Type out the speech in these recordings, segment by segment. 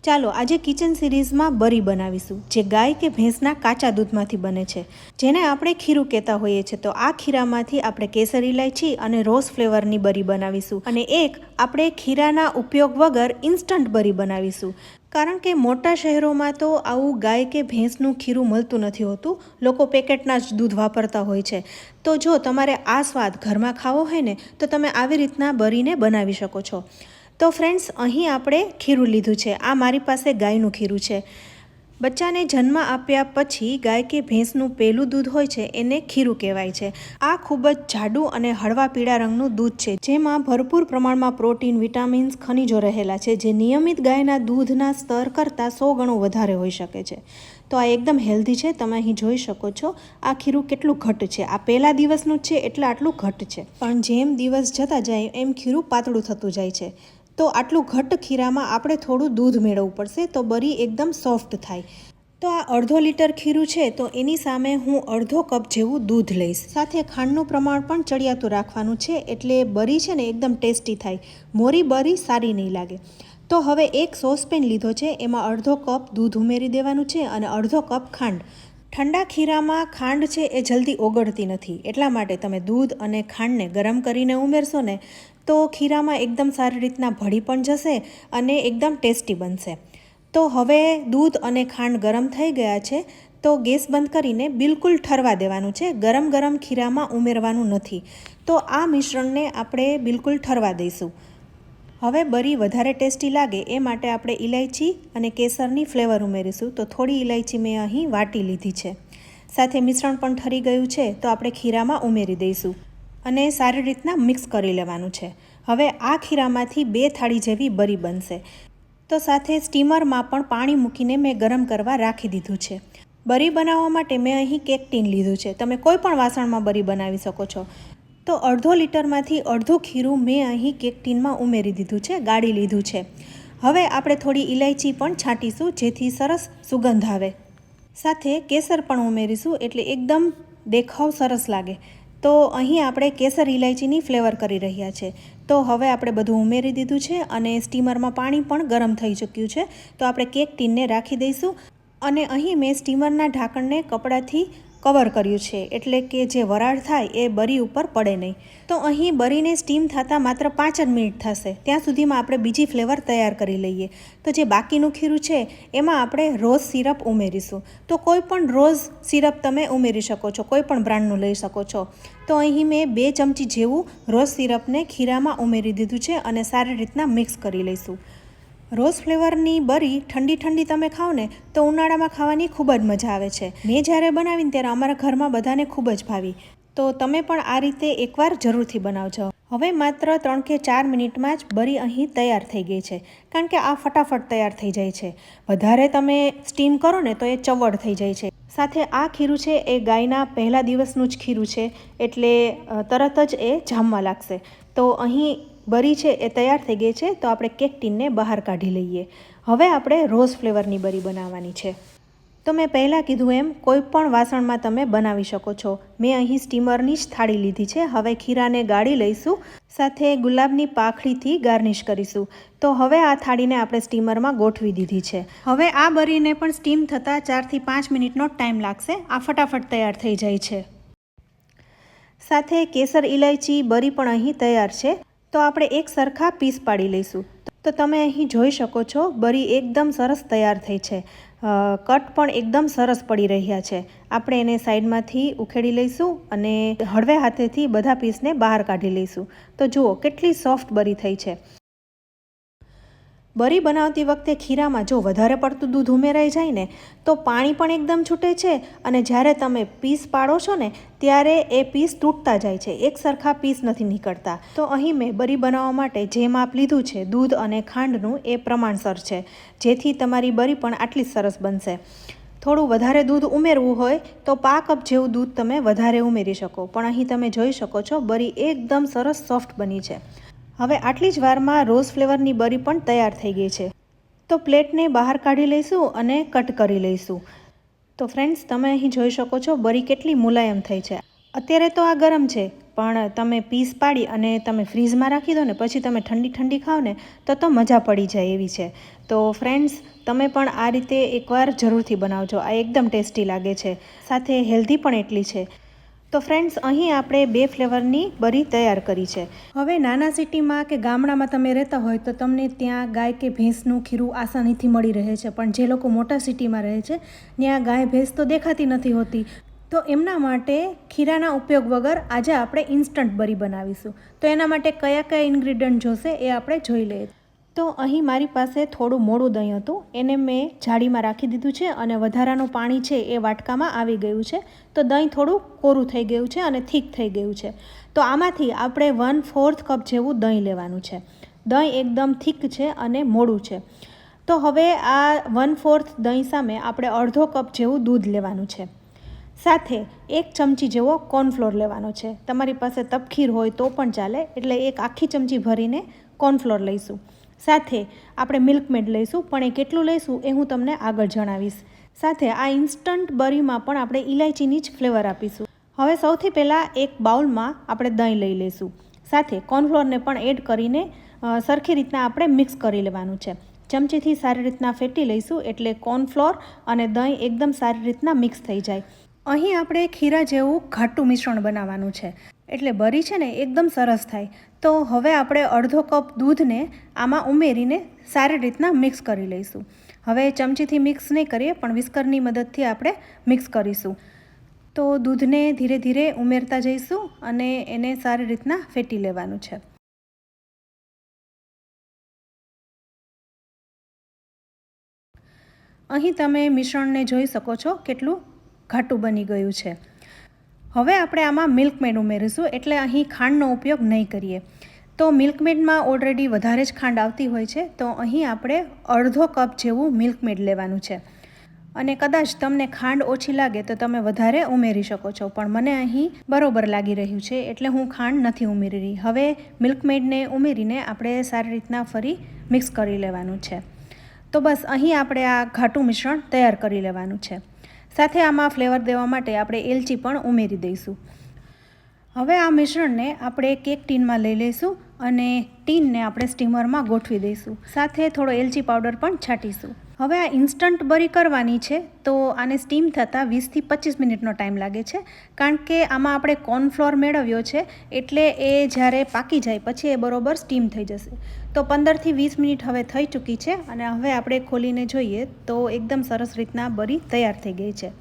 ચાલો આજે કિચન સિરીઝમાં બરી બનાવીશું, જે ગાય કે ભેંસના કાચા દૂધમાંથી બને છે, જેને આપણે ખીરું કહેતા હોઈએ છીએ. તો આ ખીરામાંથી આપણે કેસર ઇલાયચી અને રોઝ ફ્લેવરની બરી બનાવીશું, અને એક આપણે ખીરાના ઉપયોગ વગર ઇન્સ્ટન્ટ બરી બનાવીશું. કારણ કે મોટા શહેરોમાં તો આવું ગાય કે ભેંસનું ખીરું મળતું નથી હોતું, લોકો પેકેટના જ દૂધ વાપરતા હોય છે. તો જો તમારે આ સ્વાદ ઘરમાં ખાવો હોય ને, તો તમે આવી રીતના બરીને બનાવી શકો છો. તો ફ્રેન્ડ્સ, અહીં આપણે ખીરું લીધું છે. આ મારી પાસે ગાયનું ખીરું છે. બચ્ચાને જન્મ આપ્યા પછી ગાય કે ભેંસનું પહેલું દૂધ હોય છે એને ખીરું કહેવાય છે. આ ખૂબ જ જાડું અને હળવા પીળા રંગનું દૂધ છે, જેમાં ભરપૂર પ્રમાણમાં પ્રોટીન, વિટામિન્સ, ખનિજો રહેલા છે, જે નિયમિત ગાયના દૂધના સ્તર કરતાં 100 ગણું વધારે હોઈ શકે છે. તો આ એકદમ હેલ્ધી છે. તમે અહીં જોઈ શકો છો આ ખીરું કેટલું ઘટ્ટ છે. આ પહેલા દિવસનું જ છે એટલે આટલું ઘટ્ટ છે, પણ જેમ દિવસ જતા જાય એમ ખીરું પાતળું થતું જાય છે. તો આટલું ઘટ્ટ ખીરામાં આપણે થોડું દૂધ મેળવવું પડશે, તો બરી એકદમ સોફ્ટ થાય. તો આ અડધો લીટર ખીરું છે, તો એની સામે હું અડધો કપ જેવું દૂધ લઈશ. સાથે ખાંડનું પ્રમાણ પણ ચડિયાતું રાખવાનું છે, એટલે બરી છે ને એકદમ ટેસ્ટી થાય. મોરી બરી સારી નહીં લાગે. તો હવે એક સોસપેન લીધો છે, એમાં અડધો કપ દૂધ ઉમેરી દેવાનું છે અને અડધો કપ ખાંડ. ઠંડા ખીરામાં ખાંડ છે એ જલ્દી ઓગળતી નથી, એટલા માટે તમે દૂધ અને ખાંડને ગરમ કરીને ઉમેરશો ને તો ખીરામાં એકદમ સારી રીતના ભળી પણ જશે અને એકદમ ટેસ્ટી બનશે. તો હવે દૂધ અને ખાંડ ગરમ થઈ ગયા છે, તો ગેસ બંધ કરીને બિલકુલ ઠરવા દેવાનું છે. ગરમ ગરમ ખીરામાં ઉમેરવાનું નથી. તો આ મિશ્રણને આપણે બિલકુલ ઠરવા દઈશું. હવે બરી વધારે ટેસ્ટી લાગે એ માટે આપણે ઇલાયચી અને કેસરની ફ્લેવર ઉમેરીશું. તો થોડી ઇલાયચી મેં અહીં વાટી લીધી છે. સાથે મિશ્રણ પણ ઠરી ગયું છે, તો આપણે ખીરામાં ઉમેરી દઈશું અને સારી રીતના મિક્સ કરી લેવાનું છે. હવે આ ખીરામાંથી 2 થાળી જેવી બરી બનશે. તો સાથે સ્ટીમરમાં પણ પાણી મૂકીને મેં ગરમ કરવા રાખી દીધું છે. બરી બનાવવા માટે મેં અહીં કેક ટીન લીધું છે. તમે કોઈ પણ વાસણમાં બરી બનાવી શકો છો. તો અડધો લીટરમાંથી અડધું ખીરું મેં અહીં કેક ટીનમાં ઉમેરી દીધું છે, ગાળી લીધું છે. હવે આપણે થોડી ઇલાયચી પણ છાંટીશું, જેથી સરસ સુગંધ આવે. સાથે કેસર પણ ઉમેરીશું, એટલે એકદમ દેખાવ સરસ લાગે. તો અહીં આપણે કેસર ઇલાયચીની ફ્લેવર કરી રહ્યા છે. તો હવે આપણે બધું ઉમેરી દીધું છે અને સ્ટીમરમાં પાણી પણ ગરમ થઈ ચૂક્યું છે. તો આપણે કેક ટીનને રાખી દઈશું અને અહીં મેં સ્ટીમરના ઢાંકણને કપડાથી કવર કર્યું છે, એટલે કે જે વરાળ થાય એ બરી ઉપર પડે નહીં. તો અહીં બરીને સ્ટીમ થતાં માત્ર 5 જ મિનિટ થશે. ત્યાં સુધીમાં આપણે બીજી ફ્લેવર તૈયાર કરી લઈએ. તો જે બાકીનું ખીરું છે એમાં આપણે રોઝ સિરપ ઉમેરીશું. તો કોઈ પણ રોઝ સિરપ તમે ઉમેરી શકો છો, કોઈ પણ બ્રાન્ડનું લઈ શકો છો. તો અહીં મેં 2 ચમચી જેવું રોઝ સિરપને ખીરામાં ઉમેરી દીધું છે અને સારી રીતના મિક્સ કરી લઈશું. રોઝ ફ્લેવરની બરી ઠંડી ઠંડી તમે ખાઓ ને તો ઉનાળામાં ખાવાની ખૂબ જ મજા આવે છે. મેં જ્યારે બનાવીને ત્યારે અમારા ઘરમાં બધાને ખૂબ જ ભાવી. તો તમે પણ આ રીતે એકવાર જરૂરથી બનાવજો. હવે માત્ર 3 કે 4 મિનિટમાં જ બરી અહીં તૈયાર થઈ ગઈ છે, કારણ કે આ ફટાફટ તૈયાર થઈ જાય છે. વધારે તમે સ્ટીમ કરો ને તો એ ચવડ થઈ જાય છે. સાથે આ ખીરું છે એ ગાયના પહેલા દિવસનું જ ખીરું છે, એટલે તરત જ એ જામવા લાગશે. તો અહીં બરી છે એ તૈયાર થઈ ગઈ છે. તો આપણે કેક ટીનને બહાર કાઢી લઈએ. હવે આપણે રોઝ ફ્લેવરની બરી બનાવવાની છે. તો મેં પહેલાં કીધું એમ કોઈ પણ વાસણમાં તમે બનાવી શકો છો. મેં અહીં સ્ટીમરની જ થાળી લીધી છે. હવે ખીરાને ગાળી લઈશું, સાથે ગુલાબની પાંખડીથી ગાર્નિશ કરીશું. તો હવે આ થાળીને આપણે સ્ટીમરમાં ગોઠવી દીધી છે. હવે આ બરીને પણ સ્ટીમ થતાં 4 થી 5 મિનિટનો ટાઈમ લાગશે. આ ફટાફટ તૈયાર થઈ જાય છે. સાથે કેસર ઇલાયચી બરી પણ અહીં તૈયાર છે. તો આપણે એક સરખા પીસ પાડી લઈશું. તો તમે અહીં જોઈ શકો છો બરી એકદમ સરસ તૈયાર થઈ છે. કટ પણ એકદમ સરસ પડી રહ્યા છે. આપણે એને સાઈડમાંથી ઉખેડી લઈશું અને હળવે હાથેથી બધા પીસને બહાર કાઢી લઈશું. તો જુઓ કેટલી સોફ્ટ બરી થઈ છે. બરી બનાવતી વખતે ખીરામાં જો વધારે પડતું દૂધ ઉમેરાઈ જાય ને તો પાણી પણ એકદમ છૂટે છે, અને જ્યારે તમે પીસ પાડો છો ને ત્યારે એ પીસ તૂટતા જાય છે, એક સરખા પીસ નથી નીકળતા. તો અહીં મેં બરી બનાવવા માટે જે માપ લીધું છે દૂધ અને ખાંડનું એ પ્રમાણસર છે, જેથી તમારી બરી પણ આટલી સરસ બનશે. થોડું વધારે દૂધ ઉમેરવું હોય તો 5 કપ જેવું દૂધ તમે વધારે ઉમેરી શકો, પણ અહીં તમે જોઈ શકો છો બરી એકદમ સરસ સોફ્ટ બની છે. હવે આટલી જ વારમાં રોઝ ફ્લેવરની બરી પણ તૈયાર થઈ ગઈ છે. તો પ્લેટને બહાર કાઢી લઈશું અને કટ કરી લઈશું. તો ફ્રેન્ડ્સ, તમે અહીં જોઈ શકો છો બરી કેટલી મુલાયમ થઈ છે. અત્યારે તો આ ગરમ છે, પણ તમે પીસ પાડી અને તમે ફ્રીઝમાં રાખી દો ને પછી તમે ઠંડી ઠંડી ખાઓ ને તો મજા પડી જાય એવી છે. તો ફ્રેન્ડ્સ, તમે પણ આ રીતે એકવાર જરૂરથી બનાવજો. આ એકદમ ટેસ્ટી લાગે છે, સાથે હેલ્ધી પણ એટલી છે. તો ફ્રેન્ડ્સ, અહીં આપણે 2 ફ્લેવરની બરી તૈયાર કરી છે. હવે નાના સિટીમાં કે ગામડામાં તમે રહેતા હોય તો તમને ત્યાં ગાય કે ભેંસનું ખીરું આસાનીથી મળી રહે છે, પણ જે લોકો મોટા સિટીમાં રહે છે ત્યાં ગાય ભેંસ તો દેખાતી નથી હોતી. તો એમના માટે ખીરાના ઉપયોગ વગર આજે આપણે ઇન્સ્ટન્ટ બરી બનાવીશું. તો એના માટે કયા કયા ઇન્ગ્રીડિયન્ટ જોશે એ આપણે જોઈ લઈએ. તો અહીં મારી પાસે થોડું મોડું દહીં હતું, એને મેં જાળીમાં રાખી દીધું છે અને વધારાનું પાણી છે એ વાટકામાં આવી ગયું છે. તો દહીં થોડું કોરું થઈ ગયું છે અને થીક થઈ ગયું છે. તો આમાંથી આપણે 1/4 કપ જેવું દહીં લેવાનું છે. દહીં એકદમ થીક છે અને મોડું છે. તો હવે આ 1/4 દહીં સામે આપણે અડધો કપ જેવું દૂધ લેવાનું છે. સાથે 1 ચમચી જેવો કોર્નફ્લોર લેવાનો છે. તમારી પાસે તપખીર હોય તો પણ ચાલે, એટલે 1 આખી ચમચી ભરીને કોર્નફ્લોર લઈશું. સાથે આપણે મિલ્કમેડ લઈશું, પણ એ કેટલું લઈશું એ હું તમને આગળ જણાવીશ. સાથે આ ઇન્સ્ટન્ટ બરીમાં પણ આપણે ઇલાયચીની જ ફ્લેવર આપીશું. હવે સૌથી પહેલાં એક બાઉલમાં આપણે દહીં લઈ લઈશું. સાથે કોર્નફ્લોરને પણ એડ કરીને સરખી રીતના આપણે મિક્સ કરી લેવાનું છે. ચમચીથી સારી રીતના ફેટી લઈશું, એટલે કોર્નફ્લોર અને દહીં એકદમ સારી રીતના મિક્સ થઈ જાય. અહીં આપણે ખીરા જેવું ઘાટું મિશ્રણ બનાવવાનું છે, એટલે બરી છે ને એકદમ સરસ થાય. તો હવે આપણે અડધો કપ દૂધને આમાં ઉમેરીને સારી રીતના મિક્સ કરી લઈશું. હવે ચમચીથી મિક્સ નહીં કરીએ, પણ વિસ્કરની મદદથી આપણે મિક્સ કરીશું. તો દૂધને ધીરે ધીરે ઉમેરતા જઈશું અને એને સારી રીતના ફેટી લેવાનું છે. અહીં તમે મિશ્રણને જોઈ શકો છો કેટલું ઘાટું બની ગયું છે. હવે આપણે આમાં મિલ્કમેડ ઉમેરીશું, એટલે અહીં ખાંડનો ઉપયોગ નહીં કરીએ. તો મિલ્કમેડમાં ઓલરેડી વધારે જ ખાંડ આવતી હોય છે, તો અહીં આપણે અડધો કપ જેવું મિલ્કમેડ લેવાનું છે. અને કદાચ તમને ખાંડ ઓછી લાગે તો તમે વધારે ઉમેરી શકો છો, પણ મને અહીં બરોબર લાગી રહ્યું છે એટલે હું ખાંડ નથી ઉમેરી રહી. હવે મિલ્કમેડને ઉમેરીને આપણે સારી રીતના ફરી મિક્સ કરી લેવાનું છે. તો બસ અહીં આપણે આ ઘાટું મિશ્રણ તૈયાર કરી લેવાનું છે. સાથે આમાં ફ્લેવર દેવા માટે આપણે એલચી પણ ઉમેરી દઈશું. હવે આ મિશ્રણને આપણે કેક ટીનમાં લઈ લઈશું અને ટીનને આપણે સ્ટીમરમાં ગોઠવી દઈશું. સાથે થોડો એલચી પાવડર પણ છાંટીશું. હવે આ ઇન્સ્ટન્ટ બરી કરવાની છે, તો આને સ્ટીમ થતાં 20 થી 25 મિનિટનો ટાઈમ લાગે છે, કારણ કે આમાં આપણે કોર્નફ્લોર મેળવ્યો છે, એટલે એ જ્યારે પાકી જાય પછી એ બરોબર સ્ટીમ થઈ જશે. તો 15 થી 20 મિનિટ હવે થઈ ચૂકી છે અને હવે આપણે ખોલીને જોઈએ તો એકદમ સરસ રીતના બરી તૈયાર થઈ ગઈ છે.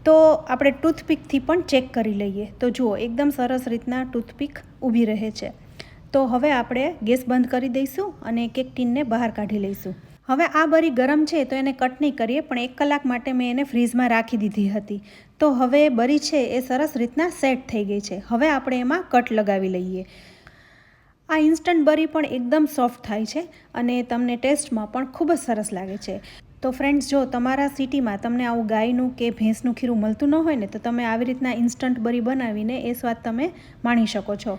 તો આપણે ટૂથપીકથી પણ ચેક કરી લઈએ. તો જુઓ, એકદમ સરસ રીતના ટૂથપીક ઊભી રહે છે. તો હવે આપણે ગેસ બંધ કરી દઈશું અને કેક ટીનને બહાર કાઢી લઈશું. હવે આ બરી ગરમ છે તો એને કટ નહીં કરીએ, પણ 1 કલાક માટે મેં એને ફ્રીઝમાં રાખી દીધી હતી. તો હવે બરી છે એ સરસ રીતના સેટ થઈ ગઈ છે. હવે આપણે એમાં કટ લગાવી લઈએ. આ ઇન્સ્ટન્ટ બરી પણ એકદમ સોફ્ટ થાય છે અને તમને ટેસ્ટમાં પણ ખૂબ જ સરસ લાગે છે. તો ફ્રેન્ડ્સ, જો તમારા સિટીમાં તમને આવું ગાયનું કે ભેંસનું ખીરું મળતું ન હોય ને, તો તમે આવી રીતના ઇન્સ્ટન્ટ બરી બનાવીને એ સ્વાદ તમે માણી શકો છો.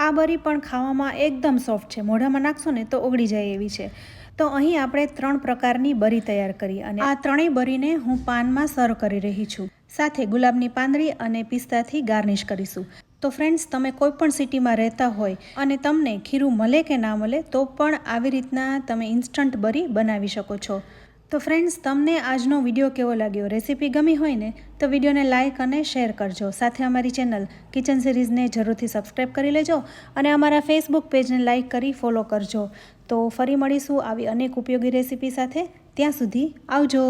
આ બરી પણ ખાવામાં એકદમ સોફ્ટ છે, મોઢામાં નાખશો ને તો ઓગળી જાય એવી છે. તો અહીં આપણે 3 પ્રકારની બરી તૈયાર કરી અને આ ત્રણેય બરીને હું પાનમાં સર્વ કરી રહી છું. સાથે ગુલાબની પાંદડી અને પિસ્તાથી ગાર્નિશ કરીશું. તો ફ્રેન્ડ્સ, તમે કોઈ પણ સિટીમાં રહેતા હોય અને તમને ખીરું મળે કે ના મળે, તો પણ આવી રીતના તમે ઇન્સ્ટન્ટ બરી બનાવી શકો છો. તો ફ્રેન્ડ્સ, તમને આજનો વિડીયો કેવો લાગ્યો? રેસીપી ગમી હોય ને તો વિડીયોને લાઇક અને શેર કરજો. સાથે અમારી ચેનલ કિચન સિરીઝને જરૂરથી સબસ્ક્રાઈબ કરી લેજો અને અમારા ફેસબુક પેજને લાઇક કરી ફોલો કરજો. તો ફરી મળીશું આવી અનેક ઉપયોગી રેસીપી સાથે. ત્યાં સુધી આવજો.